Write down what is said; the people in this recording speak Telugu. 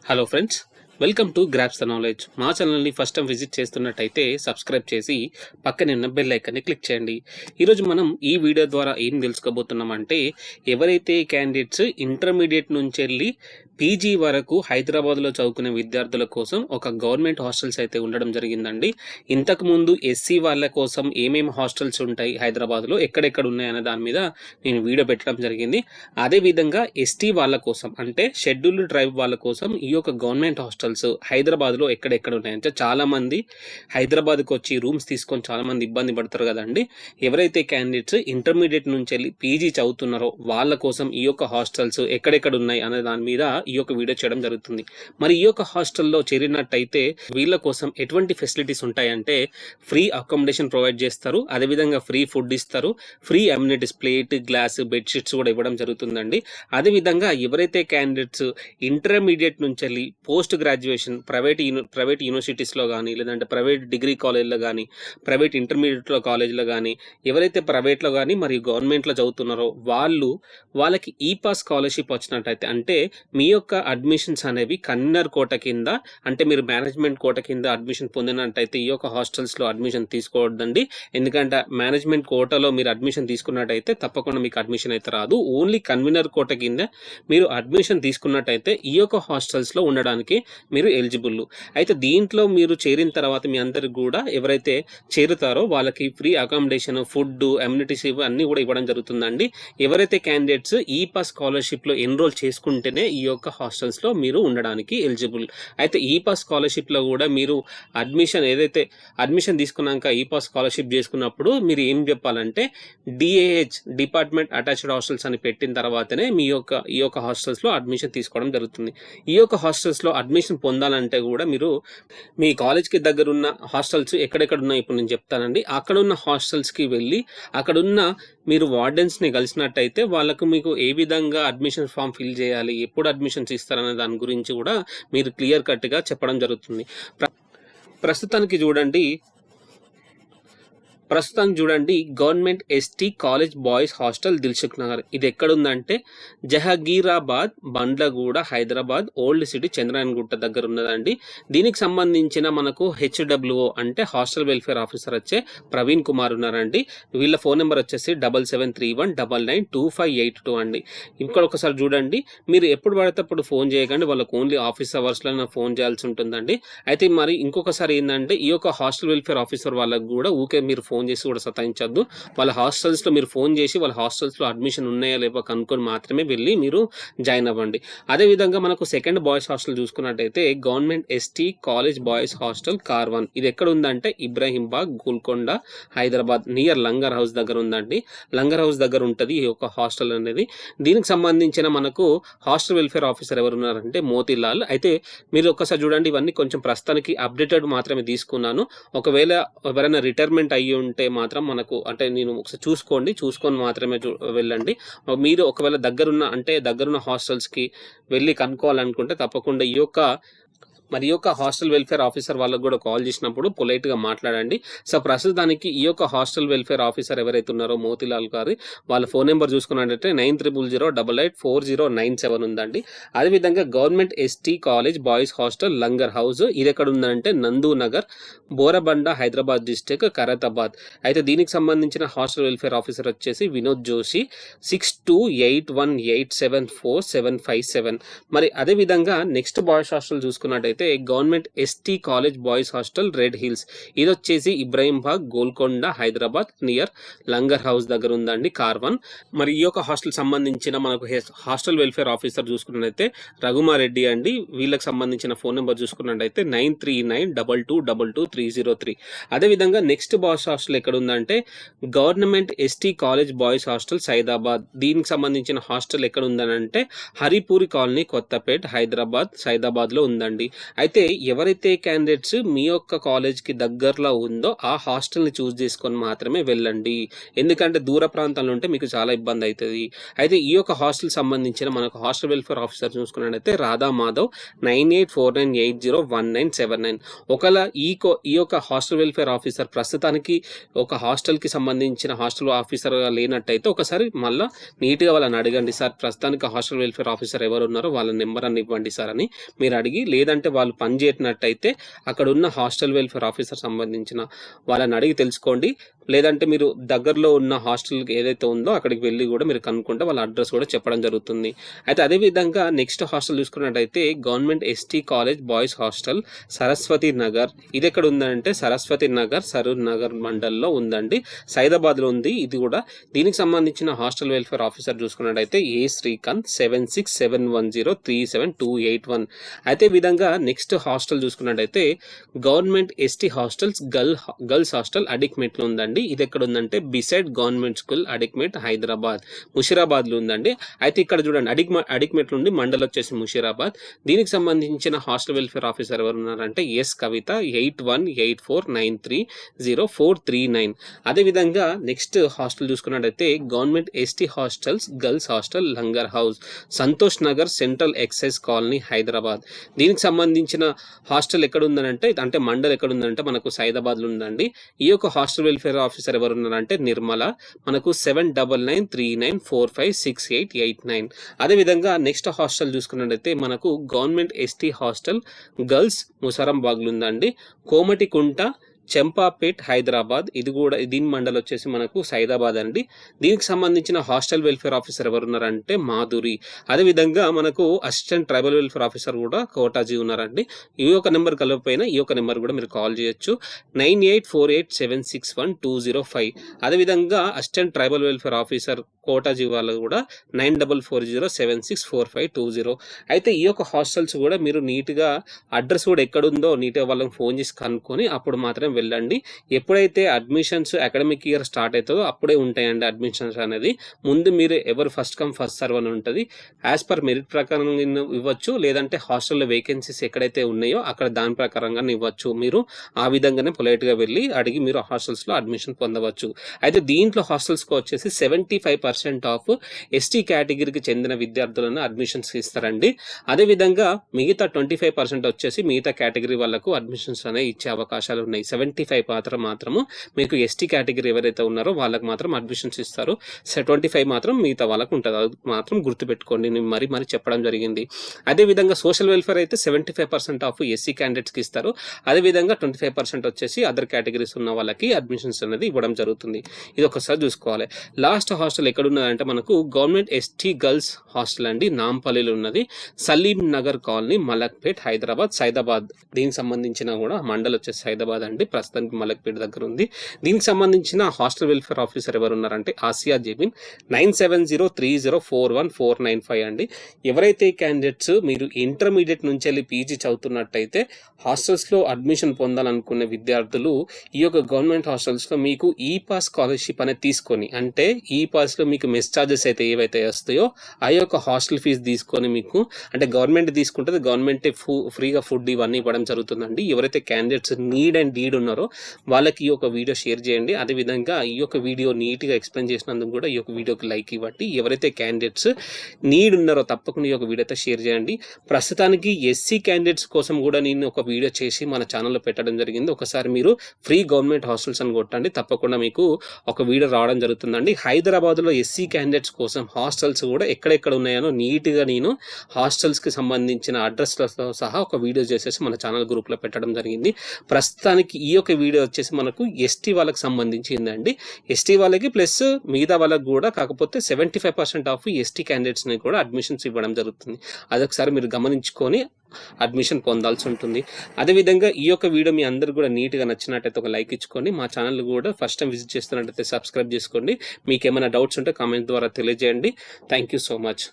Hello friends, welcome to grasp the knowledge. మా ఛానల్ని ఫస్ట్ టైం విజిట్ చేస్తున్నట్టయితే సబ్స్క్రైబ్ చేసి పక్కనే ఉన్న బెల్ ఐకాన్ని క్లిక్ చేయండి. ఈరోజు మనం ఈ వీడియో ద్వారా ఏం తెలుసుకోబోతున్నామంటే, ఎవరైతే క్యాండిడేట్స్ ఇంటర్మీడియట్ నుంచి వెళ్ళి పీజీ వరకు హైదరాబాద్లో చదువుకునే విద్యార్థుల కోసం ఒక గవర్నమెంట్ హాస్టల్స్ అయితే ఉండడం జరిగిందండి. ఇంతకుముందు ఎస్సీ వాళ్ళ కోసం ఏమేమి హాస్టల్స్ ఉంటాయి హైదరాబాద్లో, ఎక్కడెక్కడ ఉన్నాయనే దాని మీద నేను వీడియో పెట్టడం జరిగింది. అదేవిధంగా ఎస్టీ వాళ్ళ కోసం అంటే షెడ్యూల్డ్ ట్రైబ్ వాళ్ళ కోసం ఈ యొక్క గవర్నమెంట్ హాస్టల్స్ హైదరాబాద్లో ఎక్కడెక్కడ ఉన్నాయంటే, చాలామంది హైదరాబాద్కి వచ్చి రూమ్స్ తీసుకొని చాలామంది ఇబ్బంది పడతారు కదండి. ఎవరైతే క్యాండిడేట్స్ ఇంటర్మీడియట్ నుంచి వెళ్ళి పీజీ చదువుతున్నారో వాళ్ళ కోసం ఈ యొక్క హాస్టల్స్ ఎక్కడెక్కడ ఉన్నాయి అనే దాని మీద ఈ యొక్క వీడియో చేయడం జరుగుతుంది. మరి ఈ యొక్క హాస్టల్లో చేరినట్టయితే వీళ్ళ కోసం ఎటువంటి ఫెసిలిటీస్ ఉంటాయంటే, ఫ్రీ అకామిడేషన్ ప్రొవైడ్ చేస్తారు, అదేవిధంగా ఫ్రీ ఫుడ్ ఇస్తారు, free amenities plate, glass, bedsheets కూడా ఇవ్వడం జరుగుతుందండి. అదేవిధంగా ఎవరైతే క్యాండిడేట్స్ ఇంటర్మీడియట్ నుంచి వెళ్ళి పోస్ట్ గ్రాడ్యుయేషన్ ప్రైవేట్ యూనివర్సిటీస్లో కానీ, లేదంటే ప్రైవేట్ డిగ్రీ కాలేజ్లో కానీ, ప్రైవేట్ ఇంటర్మీడియట్లో కాలేజ్లో కానీ, ఎవరైతే ప్రైవేట్లో కానీ మరియు గవర్నమెంట్లో చదువుతున్నారో వాళ్ళకి ఈ పాస్ స్కాలర్షిప్ వచ్చినట్టయితే, అంటే మీ యొక్క అడ్మిషన్స్ అనేవి కన్వీనర్ కోట కింద, అంటే మీరు మేనేజ్మెంట్ కోట కింద అడ్మిషన్ పొందినట్టయితే ఈ యొక్క హాస్టల్స్లో అడ్మిషన్ తీసుకోవద్దండి. ఎందుకంటే మేనేజ్మెంట్ కోటలో మీరు అడ్మిషన్ తీసుకున్నట్టయితే తప్పకుండా మీకు అడ్మిషన్ అయితే రాదు. ఓన్లీ కన్వీనర్ కోట కింద మీరు అడ్మిషన్ తీసుకున్నట్టయితే ఈ యొక్క హాస్టల్స్లో ఉండడానికి మీరు ఎలిజిబుల్. అయితే దీంట్లో మీరు చేరిన తర్వాత మీ అందరికి కూడా ఎవరైతే చేరుతారో వాళ్ళకి ఫ్రీ అకామిడేషన్, ఫుడ్, అమ్యూనిటీస్ అన్నీ కూడా ఇవ్వడం జరుగుతుందండి. ఎవరైతే క్యాండిడేట్స్ ఈ పాస్ స్కాలర్షిప్లో ఎన్రోల్ చేసుకుంటేనే ఈ యొక్క హాస్టల్స్లో మీరు ఉండడానికి ఎలిజిబుల్. అయితే ఈ పాస్ స్కాలర్షిప్లో కూడా మీరు అడ్మిషన్ తీసుకున్నాక ఈ పాస్ స్కాలర్షిప్ చేసుకున్నప్పుడు మీరు ఏం చెప్పాలంటే, డిఏహెచ్ డిపార్ట్మెంట్ అటాచ్డ్ హాస్టల్స్ అని పెట్టిన తర్వాతనే ఈ యొక్క హాస్టల్స్లో అడ్మిషన్ తీసుకోవడం జరుగుతుంది. ఈ యొక్క హాస్టల్స్లో అడ్మిషన్ పొందాలంటే కూడా మీరు మీ కాలేజ్కి దగ్గర ఉన్న హాస్టల్స్ ఎక్కడెక్కడ ఉన్నాయి ఇప్పుడు నేను చెప్తానండి. అక్కడ ఉన్న హాస్టల్స్కి వెళ్ళి అక్కడున్న మీరు వార్డెన్స్ని కలిసినట్టయితే వాళ్ళకు మీకు ఏ విధంగా అడ్మిషన్ ఫామ్ ఫిల్ చేయాలి, ఎప్పుడు అడ్మిషన్స్ ఇస్తారనే దాని గురించి కూడా మీరు క్లియర్ కట్గా చెప్పడం జరుగుతుంది. ప్రస్తుతానికి చూడండి government ST college boys hostel Dilsukh Nagar. ఇది ఎక్కడుందంటే జహగీరాబాద్, బండ్లగూడ, హైదరాబాద్ ఓల్డ్ సిటీ, చంద్రాయణగుట్ట దగ్గర ఉన్నదండి. దీనికి సంబంధించిన మనకు హెచ్డబ్ల్యూఓ అంటే హాస్టల్ వెల్ఫేర్ ఆఫీసర్ వచ్చే ప్రవీణ్ కుమార్ ఉన్నారండి. వీళ్ళ ఫోన్ నెంబర్ వచ్చేసి 7731992582 అండి. ఇక్కడ ఒకసారి చూడండి, మీరు ఎప్పుడు పడితే అప్పుడు ఫోన్ చేయకండి, వాళ్ళకు ఓన్లీ ఆఫీస్ అవర్స్లో ఫోన్ చేయాల్సి ఉంటుందండి. అయితే మరి ఇంకొకసారి ఏంటంటే, ఈ యొక్క హాస్టల్ వెల్ఫేర్ ఆఫీసర్ వాళ్ళకు కూడా ఊకే మీరు ఫోన్ చేసి కూడా సతాయించద్దు. వాళ్ళ హాస్టల్స్లో మీరు ఫోన్ చేసి వాళ్ళ హాస్టల్స్లో అడ్మిషన్ ఉన్నాయా లేవో కనుక్కొని మాత్రమే వెళ్ళి మీరు జాయిన్ అవ్వండి. అదేవిధంగా మనకు సెకండ్ బాయ్స్ హాస్టల్ చూసుకున్నట్టయితే government ST college boys hostel Karwan. ఇది ఎక్కడ ఉందంటే ఇబ్రాహీంబాగ్, గోల్కొండ, హైదరాబాద్ నియర్ లంగర్ హౌస్ దగ్గర ఉందండి. లంగర్ హౌస్ దగ్గర ఉంటుంది ఈ యొక్క హాస్టల్ అనేది. దీనికి సంబంధించిన మనకు హాస్టల్ వెల్ఫేర్ ఆఫీసర్ ఎవరున్నారంటే మోతీలాల్. అయితే మీరు ఒక్కసారి చూడండి, ఇవన్నీ కొంచెం ప్రస్తుతానికి అప్డేటెడ్ మాత్రమే తీసుకున్నాను. ఒకవేళ ఎవరైనా రిటైర్మెంట్ అయ్యి ఉంటే మాత్రం మనకు అంటే నేను ఒకసారి చూసుకొని మాత్రమే వెళ్ళండి. మీరు ఒకవేళ దగ్గరున్న హాస్టల్స్కి వెళ్ళి కనుక్కోవాలనుకుంటే తప్పకుండా ఈ యొక్క హాస్టల్ వెల్ఫేర్ ఆఫీసర్ వాళ్ళకు కూడా కాల్ చేసినప్పుడు పొలైట్గా మాట్లాడండి. సో ప్రస్తుతానికి ఈ యొక్క హాస్టల్ వెల్ఫేర్ ఆఫీసర్ ఎవరైతే ఉన్నారో మోతీలాల్ గారి వాళ్ళ ఫోన్ నెంబర్ చూసుకున్నట్టయితే 9000884097 ఉందండి. అదేవిధంగా government ST college boys hostel Langar house, ఇది ఎక్కడ ఉందంటే నందూ నగర్, బోరబండ, హైదరాబాద్ డిస్టిక్, ఖైరతాబాద్. అయితే దీనికి సంబంధించిన హాస్టల్ వెల్ఫేర్ ఆఫీసర్ వచ్చేసి వినోద్ జోషి. 6281874757. మరి అదేవిధంగా నెక్స్ట్ బాయ్స్ హాస్టల్ చూసుకున్నట్టయితే government ST college boys hostel red hills. ఇది వచ్చేసి ఇబ్రాహీంబాగ్, గోల్కొండ, హైదరాబాద్ నియర్ లంగర్ హౌస్ దగ్గర ఉందండి, కార్వన్. మరి ఈ యొక్క హాస్టల్ సంబంధించిన మనకు హాస్టల్ వెల్ఫేర్ ఆఫీసర్ చూసుకున్నట్టయితే రఘుమారెడ్డి అండి. వీళ్ళకి సంబంధించిన ఫోన్ నెంబర్ చూసుకున్నట్టయితే 9392222303. అదేవిధంగా నెక్స్ట్ బాయ్స్ హాస్టల్ ఎక్కడ ఉందంటే government ST college boys hostel Saidabad. దీనికి సంబంధించిన హాస్టల్ ఎక్కడ ఉందనంటే హరిపూరి కాలనీ, కొత్తపేట్, హైదరాబాద్, సైదాబాద్లో ఉందండి. అయితే ఎవరైతే క్యాండిడేట్స్ మీ యొక్క కాలేజ్కి దగ్గరలో ఉందో ఆ హాస్టల్ని చూస్ చేసుకొని మాత్రమే వెళ్ళండి. ఎందుకంటే దూర ప్రాంతాల్లో ఉంటే మీకు చాలా ఇబ్బంది అవుతుంది. అయితే ఈ యొక్క హాస్టల్ సంబంధించిన మనకు హాస్టల్ వెల్ఫేర్ ఆఫీసర్ చూసుకున్నట్టయితే రాధా మాధవ్ 9849801979. ఒకవేళ ఈ యొక్క హాస్టల్ వెల్ఫేర్ ఆఫీసర్ ప్రస్తుతానికి ఒక హాస్టల్కి సంబంధించిన హాస్టల్ ఆఫీసర్గా లేనట్టయితే ఒకసారి మళ్ళీ నీట్గా వాళ్ళని అడగండి. సార్ ప్రస్తుతానికి హాస్టల్ వెల్ఫేర్ ఆఫీసర్ ఎవరు ఉన్నారో వాళ్ళ నెంబర్ అని ఇవ్వండి సార్ అని మీరు అడిగి, లేదంటే వాళ్ళు పనిచేయనట్టయితే అక్కడ ఉన్న హాస్టల్ వెల్ఫేర్ ఆఫీసర్ సంబంధించిన వాళ్ళని అడిగి తెలుసుకోండి. లేదంటే మీరు దగ్గరలో ఉన్న హాస్టల్ ఏదైతే ఉందో అక్కడికి వెళ్ళి కూడా మీరు కనుక్కుంటే వాళ్ళ అడ్రస్ కూడా చెప్పడం జరుగుతుంది. అయితే అదేవిధంగా నెక్స్ట్ హాస్టల్ చూసుకున్నట్టయితే government ST college boys hostel Saraswati Nagar. ఇది ఎక్కడ ఉందంటే సరస్వతి నగర్ సరూర్ నగర్ మండల్లో ఉందండి, సైదాబాద్లో ఉంది ఇది కూడా. దీనికి సంబంధించిన హాస్టల్ వెల్ఫేర్ ఆఫీసర్ చూసుకున్నట్టయితే ఏ శ్రీకాంత్ 7671037281. అయితే విధంగా నెక్స్ట్ హాస్టల్ చూసుకున్నట్టయితే government ST hostels girls hostel అడిక్మెట్లో ఉందండి. ఇది ఎక్కడ ఉందంటే beside government school Adikmet Hyderabad ముషిరాబాద్లో ఉందండి. అయితే ఇక్కడ చూడండి అడిక్మెట్ నుండి మండల్ వచ్చేసి ముషిరాబాద్. దీనికి సంబంధించిన హాస్టల్ వెల్ఫేర్ ఆఫీసర్ ఎవరు ఉన్నారంటే ఎస్ కవిత 8184930439. అదేవిధంగా నెక్స్ట్ హాస్టల్ చూసుకున్నట్టయితే government ST hostels girls hostel Langar House Santosh Nagar central excise colony Hyderabad. దీనికి సంబంధించిన హాస్టల్ ఎక్కడ ఉందనంటే అంటే మండల్ ఎక్కడ ఉందంటే మనకు సైదాబాద్లో ఉందండి. ఈ యొక్క హాస్టల్ వెల్ఫేర్ ఆఫీసర్ ఎవరు ఉన్నారంటే నిర్మల, మనకు 799394568889. అదేవిధంగా నెక్స్ట్ హాస్టల్ చూసుకున్నట్టయితే మనకు గవర్నమెంట్ ఎస్టీ హాస్టల్ గర్ల్స్ ముసరంబాగ్లు ఉందండి, కోమటికుంట చెంపాపేట్ హైదరాబాద్. ఇది కూడా దీని మండల్ వచ్చేసి మనకు సైదాబాద్ అండి. దీనికి సంబంధించిన హాస్టల్ వెల్ఫేర్ ఆఫీసర్ ఎవరు ఉన్నారంటే మాధురి. అదేవిధంగా మనకు అసిస్టెంట్ ట్రైబల్ వెల్ఫేర్ ఆఫీసర్ కూడా కోటాజీ ఉన్నారండి. ఈ యొక్క నెంబర్ కలవకపోయినా ఈ యొక్క నెంబర్ కూడా మీరు కాల్ చేయొచ్చు 9848761205. అదేవిధంగా అసిస్టెంట్ ట్రైబల్ వెల్ఫేర్ ఆఫీసర్ కోటాజీ వాళ్ళు కూడా 9440764520. అయితే ఈ యొక్క హాస్టల్స్ కూడా మీరు నీట్గా అడ్రస్ కూడా ఎక్కడుందో నీట్గా వాళ్ళకి ఫోన్ చేసి కనుక్కొని అప్పుడు మాత్రం వెళ్ళండి. ఎప్పుడైతే అడ్మిషన్స్ అకాడమిక్ ఇయర్ స్టార్ట్ అవుతుందో అప్పుడే ఉంటాయండి అడ్మిషన్స్ అనేది. ముందు మీరు ఎవరు ఫస్ట్ కమ్ ఫస్ట్ సర్వ్ అని ఉంటుంది. యాజ్ పర్ మెరిట్ ప్రకారం ఇవ్వచ్చు, లేదంటే హాస్టల్లో వేకెన్సీస్ ఎక్కడైతే ఉన్నాయో అక్కడ దాని ప్రకారంగా ఇవ్వచ్చు. మీరు ఆ విధంగానే పొలైట్గా వెళ్ళి అడిగి మీరు హాస్టల్స్లో అడ్మిషన్ పొందవచ్చు. అయితే దీంట్లో హాస్టల్స్కి వచ్చేసి 75% ఆఫ్ ఎస్టీ కేటగిరీకి చెందిన విద్యార్థులను అడ్మిషన్స్ ఇస్తారండి. అదేవిధంగా మిగతా 25% వచ్చేసి మిగతా కేటగిరీ వాళ్ళకు అడ్మిషన్స్ అనేవి ఇచ్చే అవకాశాలు ఉన్నాయి. 75 మాత్రము మీకు ఎస్టీ కేటగిరీ ఎవరైతే ఉన్నారో వాళ్ళకి మాత్రం అడ్మిషన్స్ ఇస్తారు. 25 మాత్రం మిగతా వాళ్ళకు ఉంటుంది. అది మాత్రం గుర్తుపెట్టుకోండి, నేను మరి చెప్పడం జరిగింది. అదేవిధంగా సోషల్ వెల్ఫేర్ అయితే 75% ఆఫ్ ఎస్సీ క్యాండిడేట్స్కి ఇస్తారు. అదేవిధంగా 25% వచ్చేసి అదర్ కేటగిరీస్ ఉన్న వాళ్ళకి అడ్మిషన్స్ అనేది ఇవ్వడం జరుగుతుంది. ఇది ఒకసారి చూసుకోవాలి. లాస్ట్ హాస్టల్ ఎక్కడ ఉన్నదంటే మనకు గవర్నమెంట్ ఎస్టీ గర్ల్స్ హాస్టల్ అండి, నాంపల్లిలో ఉన్నది, సలీం నగర్ కాలనీ మలక్పేట్ హైదరాబాద్ సైదాబాద్. దీనికి సంబంధించిన కూడా మండల్ వచ్చేసి సైదాబాద్ అండి, ప్రస్తుతానికి మలక్పేట్ దగ్గర ఉంది. దీనికి సంబంధించిన హాస్టల్ వెల్ఫేర్ ఆఫీసర్ ఎవరు ఉన్నారంటే ఆసియా జెబిన్ 9703041495 అండి. ఎవరైతే క్యాండిడేట్స్ మీరు ఇంటర్మీడియట్ నుంచి వెళ్ళి పీజీ చదువుతున్నట్టయితే హాస్టల్స్లో అడ్మిషన్ పొందాలనుకునే విద్యార్థులు ఈ యొక్క గవర్నమెంట్ హాస్టల్స్లో మీకు ఈ పాస్ స్కాలర్షిప్ అనేది తీసుకొని, అంటే ఈ పాస్లో మీకు మెస్ ఛార్జెస్ అయితే ఏవైతే వస్తాయో ఆ యొక్క హాస్టల్ ఫీజు తీసుకొని మీకు అంటే గవర్నమెంట్ తీసుకుంటుంది, గవర్నమెంటే ఫ్రీగా ఫుడ్ ఇవన్నీ ఇవ్వడం జరుగుతుందండి. ఎవరైతే క్యాండిడేట్స్ నీడ్ ఉన్నారో వాళ్ళకి ఈ యొక్క వీడియో షేర్ చేయండి. అదేవిధంగా ఈ యొక్క వీడియో నీట్గా ఎక్స్ప్లెయిన్ చేసినందుకు కూడా ఈ యొక్క వీడియోకి లైక్ ఇవ్వండి. ఎవరైతే క్యాండిడేట్స్ నీడ్ ఉన్నారో తప్పకుండా ఈ యొక్క వీడియో అయితే షేర్ చేయండి. ప్రస్తుతానికి ఎస్సీ క్యాండిడేట్స్ కోసం కూడా నేను ఒక వీడియో చేసి మన ఛానల్లో పెట్టడం జరిగింది. ఒకసారి మీరు ఫ్రీ గవర్నమెంట్ హాస్టల్స్ అని కొట్టండి, తప్పకుండా మీకు ఒక వీడియో రావడం జరుగుతుందండి. హైదరాబాద్లో ఎస్సీ క్యాండిడేట్స్ కోసం హాస్టల్స్ కూడా ఎక్కడెక్కడ ఉన్నాయో నీట్గా నేను హాస్టల్స్కి సంబంధించిన అడ్రస్లతో సహా ఒక వీడియో చేసేసి మన ఛానల్ గ్రూప్లో పెట్టడం జరిగింది. ప్రస్తుతానికి ఈ యొక్క వీడియో వచ్చేసి మనకు ఎస్టీ వాళ్ళకి సంబంధించిందండి. ఎస్టీ వాళ్ళకి ప్లస్ మిగతా వాళ్ళకి కూడా, కాకపోతే 75% ఆఫ్ ఎస్టీ క్యాండిడేట్స్ని కూడా అడ్మిషన్స్ ఇవ్వడం జరుగుతుంది. అదొకసారి మీరు గమనించుకొని అడ్మిషన్ పొందాల్సి ఉంటుంది. అదేవిధంగా ఈ యొక్క వీడియో మీ అందరూ కూడా నీట్గా నచ్చినట్టయితే ఒక లైక్ ఇచ్చుకోండి. మా ఛానల్ కూడా ఫస్ట్ టైం విజిట్ చేస్తున్నట్టయితే సబ్స్క్రైబ్ చేసుకోండి. మీకు ఏమైనా డౌట్స్ ఉంటే కామెంట్ ద్వారా తెలియజేయండి. Thank you so much.